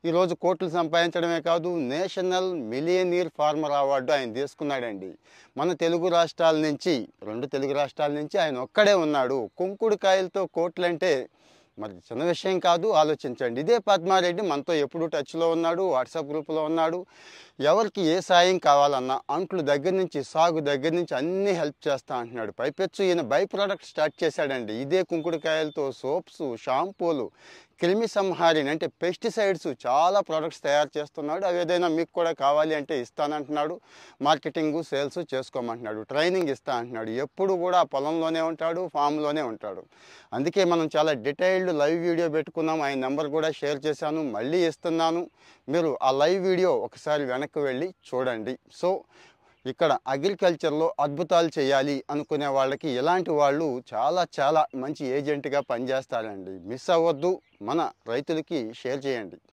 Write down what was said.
ఈరోజు కోట్లు సంపాదించడమే కాదు, నేషనల్ మిలియనీర్ ఫార్మర్ అవార్డు ఆయన తీసుకున్నాడండి. మన తెలుగు రాష్ట్రాల నుంచి, 2 తెలుగు రాష్ట్రాల నుంచి ఆయన ఒక్కడే ఉన్నాడు. కుంకుడుకాయలతో కోట్లంటే మరి చిన్న విషయం కాదు. ఆలోచించండి. ఇదే పద్మారెడ్డి మనతో ఎప్పుడు టచ్లో ఉన్నాడు, వాట్సాప్ గ్రూపులో ఉన్నాడు. ఎవరికి ఏ సాయం కావాలన్నా అంట్లు దగ్గర నుంచి, సాగు దగ్గర నుంచి అన్నీ హెల్ప్ చేస్తా అంటున్నాడు. పైపెచ్చు ఈయన బై ప్రోడక్ట్ స్టార్ట్ చేశాడండి. ఇదే కుంకుడుకాయలతో సోప్స్, షాంపూలు, క్రిమి సంహారిని అంటే పెస్టిసైడ్స్ చాలా ప్రోడక్ట్స్ తయారు చేస్తున్నాడు. అవి ఏదైనా మీకు కూడా కావాలి అంటే ఇస్తానంటున్నాడు. మార్కెటింగ్, సేల్స్ చేసుకోమంటున్నాడు. ట్రైనింగ్ ఇస్తా అంటున్నాడు. ఎప్పుడు కూడా పొలంలోనే ఉంటాడు, ఫామ్లోనే ఉంటాడు. అందుకే మనం చాలా డీటెయిల్డ్ లైవ్ వీడియో పెట్టుకున్నాం. ఆయన నెంబర్ కూడా షేర్ చేశాను, మళ్ళీ ఇస్తున్నాను. మీరు ఆ లైవ్ వీడియో ఒకసారి వెనక్కి వెళ్ళి చూడండి. సో ఇక్కడ అగ్రికల్చర్లో అద్భుతాలు చేయాలి అనుకునే వాళ్ళకి ఇలాంటి వాళ్ళు చాలా చాలా మంచి ఏజెంట్గా పనిచేస్తారండి. మిస్ అవ్వద్దు. మన రైతులకి షేర్ చేయండి.